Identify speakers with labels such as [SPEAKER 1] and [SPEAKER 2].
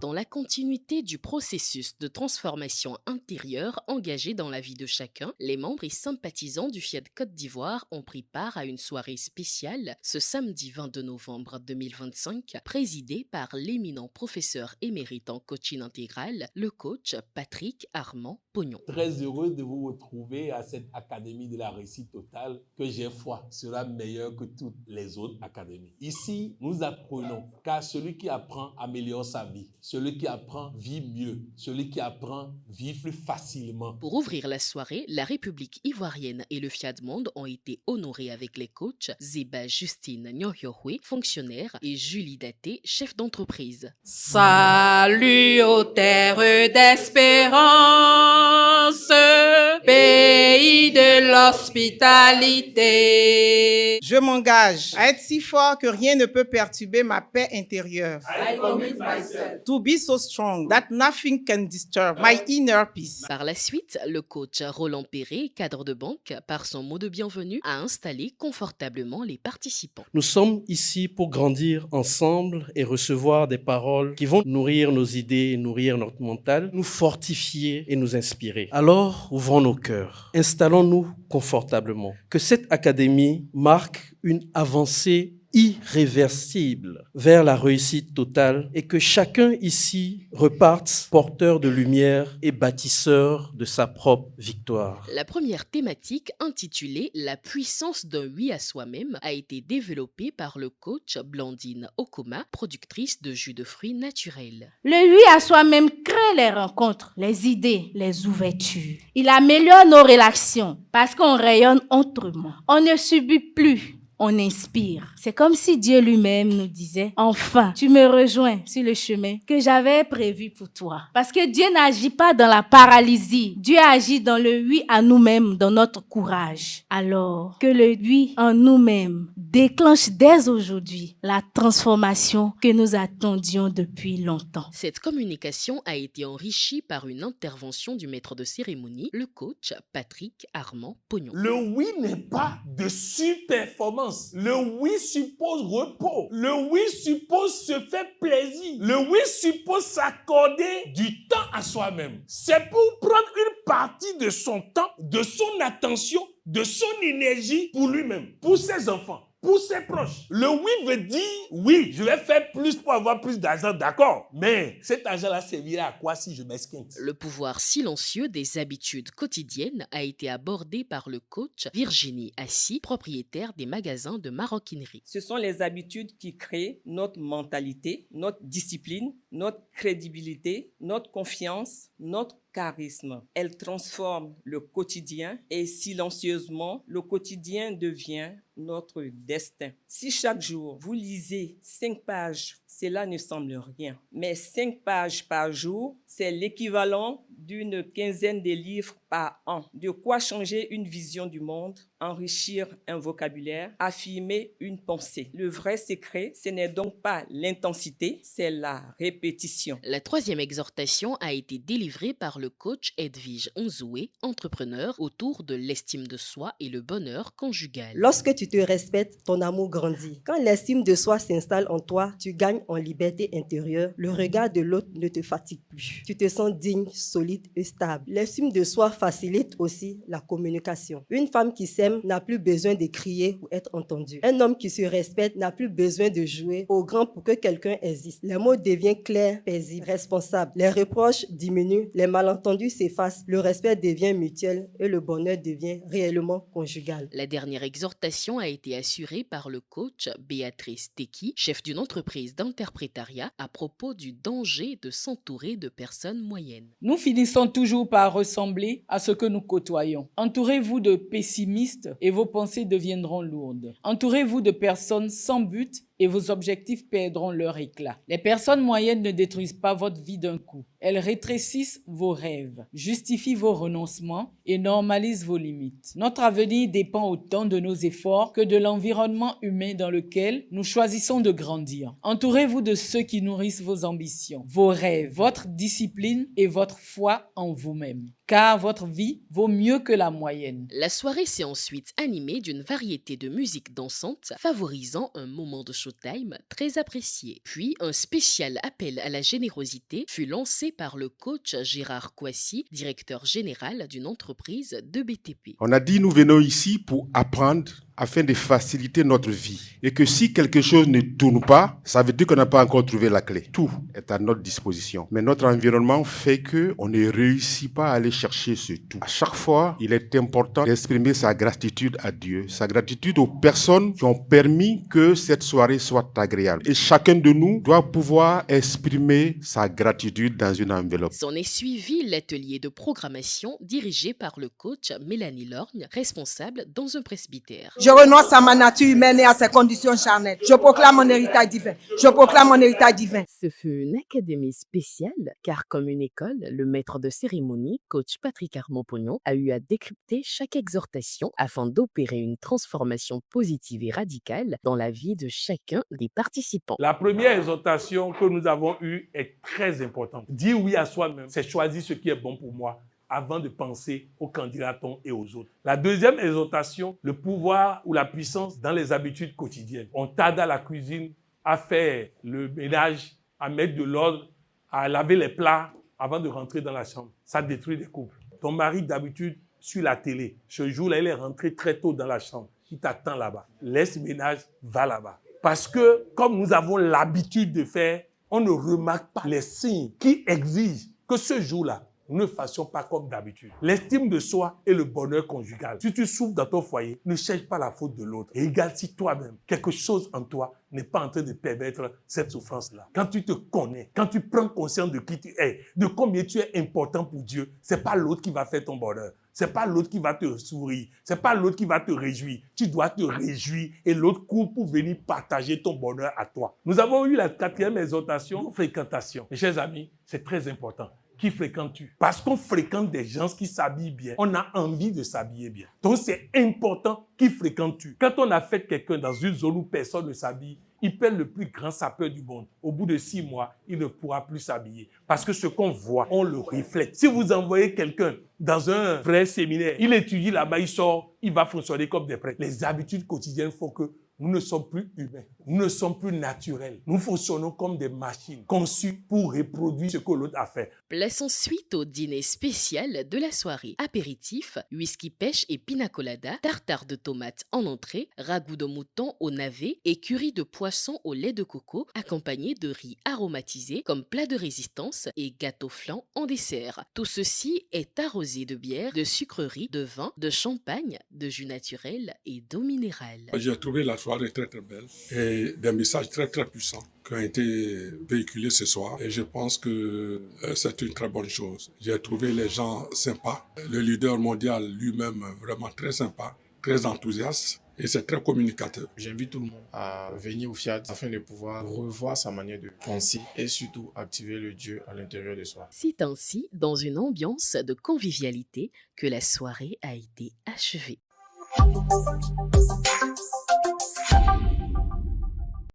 [SPEAKER 1] Dans la continuité du processus de transformation intérieure engagé dans la vie de chacun, les membres et sympathisants du FIAD Côte d'Ivoire ont pris part à une soirée spéciale ce samedi 22 novembre 2025, présidée par l'éminent professeur émérite en coaching intégral, le coach Patrick Armand Pognon.
[SPEAKER 2] Très heureux de vous retrouver à cette académie de la réussite totale que j'ai foi sera meilleure que toutes les autres académies. Ici, nous apprenons car celui qui apprend améliore sa vie. Celui qui apprend vit mieux. Celui qui apprend vit plus facilement.
[SPEAKER 1] Pour ouvrir la soirée, la République ivoirienne et le FIAD Monde ont été honorés avec les coachs Zeba Justine Nyohyohwe, fonctionnaire, et Julie Daté, chef d'entreprise.
[SPEAKER 3] Salut aux terres d'espérance, pays de l'hospitalité.
[SPEAKER 4] Je m'engage à être si fort que rien ne peut perturber ma paix intérieure.
[SPEAKER 3] I commit myself
[SPEAKER 4] To be so strong that nothing can disturb my inner peace.
[SPEAKER 1] Par la suite, le coach Roland Perret, cadre de banque, par son mot de bienvenue, a installé confortablement les participants.
[SPEAKER 5] Nous sommes ici pour grandir ensemble et recevoir des paroles qui vont nourrir nos idées, nourrir notre mental, nous fortifier et nous inspirer. Alors, ouvrons nos cœurs, installons-nous confortablement. Que cette académie marque une avancée irréversible vers la réussite totale et que chacun ici reparte porteur de lumière et bâtisseur de sa propre victoire.
[SPEAKER 1] La première thématique, intitulée « La puissance d'un oui à soi-même », a été développée par le coach Blandine Okoma, productrice de jus de fruits naturels.
[SPEAKER 6] Le oui à soi-même crée les rencontres, les idées, les ouvertures. Il améliore nos relations parce qu'on rayonne autrement. On ne subit plus. On inspire. C'est comme si Dieu lui-même nous disait, enfin, tu me rejoins sur le chemin que j'avais prévu pour toi. Parce que Dieu n'agit pas dans la paralysie. Dieu agit dans le oui à nous-mêmes, dans notre courage. Alors que le oui en nous-mêmes déclenche dès aujourd'hui la transformation que nous attendions depuis longtemps.
[SPEAKER 1] Cette communication a été enrichie par une intervention du maître de cérémonie, le coach Patrick Armand Pognon.
[SPEAKER 2] Le oui n'est pas de surperformance. Le oui suppose repos. Le oui suppose se faire plaisir. Le oui suppose s'accorder du temps à soi-même. C'est pour prendre une partie de son temps, de son attention, de son énergie pour lui-même, pour ses enfants, pour ses proches. Le oui veut dire, oui, je vais faire plus pour avoir plus d'argent, d'accord. Mais cet argent-là servira à quoi si je m'esquinte?
[SPEAKER 1] Le pouvoir silencieux des habitudes quotidiennes a été abordé par le coach Virginie Assis, propriétaire des magasins de maroquinerie.
[SPEAKER 3] Ce sont les habitudes qui créent notre mentalité, notre discipline, notre crédibilité, notre confiance, notre charisme. Elles transforment le quotidien et silencieusement, le quotidien devient notre destin. Si chaque jour, vous lisez 5 pages, cela ne semble rien. Mais 5 pages par jour, c'est l'équivalent d'une quinzaine de livres par an. De quoi changer une vision du monde, enrichir un vocabulaire, affirmer une pensée. Le vrai secret, ce n'est donc pas l'intensité, c'est la répétition.
[SPEAKER 1] La troisième exhortation a été délivrée par le coach Edwige Onzoué, entrepreneur, autour de l'estime de soi et le bonheur conjugal.
[SPEAKER 7] Lorsque tu te respectes, ton amour grandit. Quand l'estime de soi s'installe en toi, tu gagnes en liberté intérieure. Le regard de l'autre ne te fatigue plus. Tu te sens digne, solide et stable. L'estime de soi facilite aussi la communication. Une femme qui s'aime n'a plus besoin de crier ou être entendue. Un homme qui se respecte n'a plus besoin de jouer au grand pour que quelqu'un existe. Les mots deviennent clairs, paisibles, responsables. Les reproches diminuent, les malentendus s'effacent, le respect devient mutuel et le bonheur devient réellement conjugal.
[SPEAKER 1] La dernière exhortation a été assurée par le coach Béatrice Teki, chef d'une entreprise d'interprétariat, à propos du danger de s'entourer de personnes moyennes.
[SPEAKER 8] Nous finissons toujours par ressembler à ce que nous côtoyons. Entourez-vous de pessimistes et vos pensées deviendront lourdes. Entourez-vous de personnes sans but et vos objectifs perdront leur éclat. Les personnes moyennes ne détruisent pas votre vie d'un coup. Elles rétrécissent vos rêves, justifient vos renoncements et normalisent vos limites. Notre avenir dépend autant de nos efforts que de l'environnement humain dans lequel nous choisissons de grandir. Entourez-vous de ceux qui nourrissent vos ambitions, vos rêves, votre discipline et votre foi en vous-même. Car votre vie vaut mieux que la moyenne.
[SPEAKER 1] La soirée s'est ensuite animée d'une variété de musique dansante, favorisant un moment de showtime très apprécié. Puis, un spécial appel à la générosité fut lancé par le coach Gérard Kouassi, directeur général d'une entreprise de BTP.
[SPEAKER 9] On a dit, nous venons ici pour apprendre afin de faciliter notre vie. Et que si quelque chose ne tourne pas, ça veut dire qu'on n'a pas encore trouvé la clé. Tout est à notre disposition. Mais notre environnement fait qu'on ne réussit pas à aller chercher ce tout. À chaque fois, il est important d'exprimer sa gratitude à Dieu, sa gratitude aux personnes qui ont permis que cette soirée soit agréable. Et chacun de nous doit pouvoir exprimer sa gratitude dans une enveloppe.
[SPEAKER 1] S'en est suivi l'atelier de programmation dirigé par le coach Mélanie Lorgne, responsable dans un presbytère.
[SPEAKER 10] Je renonce à ma nature humaine et à ses conditions charnelles. Je proclame mon héritage divin. Je proclame mon héritage divin.
[SPEAKER 1] Ce fut une académie spéciale, car comme une école, le maître de cérémonie, coach Patrick Armand-Pognon, a eu à décrypter chaque exhortation afin d'opérer une transformation positive et radicale dans la vie de chacun des participants.
[SPEAKER 2] La première exhortation que nous avons eue est très importante. Dire oui à soi-même, c'est choisir ce qui est bon pour moi, avant de penser aux candidats et aux autres. La deuxième exhortation, le pouvoir ou la puissance dans les habitudes quotidiennes. On tarde à la cuisine, à faire le ménage, à mettre de l'ordre, à laver les plats avant de rentrer dans la chambre. Ça détruit les couples. Ton mari, d'habitude, suit la télé. Ce jour-là, il est rentré très tôt dans la chambre. Il t'attend là-bas. Laisse le ménage, va là-bas. Parce que, comme nous avons l'habitude de faire, on ne remarque pas les signes qui exigent que ce jour-là, nous ne fassions pas comme d'habitude. L'estime de soi et le bonheur conjugal. Si tu souffres dans ton foyer, ne cherche pas la faute de l'autre. Et égale si toi-même, quelque chose en toi n'est pas en train de permettre cette souffrance-là. Quand tu te connais, quand tu prends conscience de qui tu es, de combien tu es important pour Dieu, c'est pas l'autre qui va faire ton bonheur. C'est pas l'autre qui va te sourire. C'est pas l'autre qui va te réjouir. Tu dois te réjouir et l'autre court pour venir partager ton bonheur à toi. Nous avons eu la 4e exhortation, fréquentation. Mes chers amis, c'est très important. Qui fréquentes-tu? Parce qu'on fréquente des gens qui s'habillent bien. On a envie de s'habiller bien. Donc, c'est important. Qui fréquentes-tu? Quand on a fait quelqu'un dans une zone où personne ne s'habille, il perd le plus grand sapeur du monde. Au bout de 6 mois, il ne pourra plus s'habiller. Parce que ce qu'on voit, on le reflète. Si vous envoyez quelqu'un dans un vrai séminaire, il étudie là-bas, il sort, il va fonctionner comme des prêtres. Les habitudes quotidiennes font que nous ne sommes plus humains. Nous ne sommes plus naturels. Nous fonctionnons comme des machines conçues pour reproduire ce que l'autre a fait.
[SPEAKER 1] Place ensuite au dîner spécial de la soirée. Apéritif, whisky pêche et pina colada, tartare de tomates en entrée, ragoût de mouton au navet et curry de poisson au lait de coco, accompagné de riz aromatisé comme plat de résistance et gâteau flan en dessert. Tout ceci est arrosé de bière, de sucreries, de vin, de champagne, de jus naturel et d'eau minérale.
[SPEAKER 11] J'ai trouvé la soirée très très belle et des messages très très puissants qui ont été véhiculés ce soir et je pense que c'est une très bonne chose. J'ai trouvé les gens sympas, le leader mondial lui-même vraiment très sympa, très enthousiaste et c'est très communicateur.
[SPEAKER 12] J'invite tout le monde à venir au FIAD afin de pouvoir revoir sa manière de penser et surtout activer le Dieu à l'intérieur de soi.
[SPEAKER 1] C'est ainsi, dans une ambiance de convivialité, que la soirée a été achevée.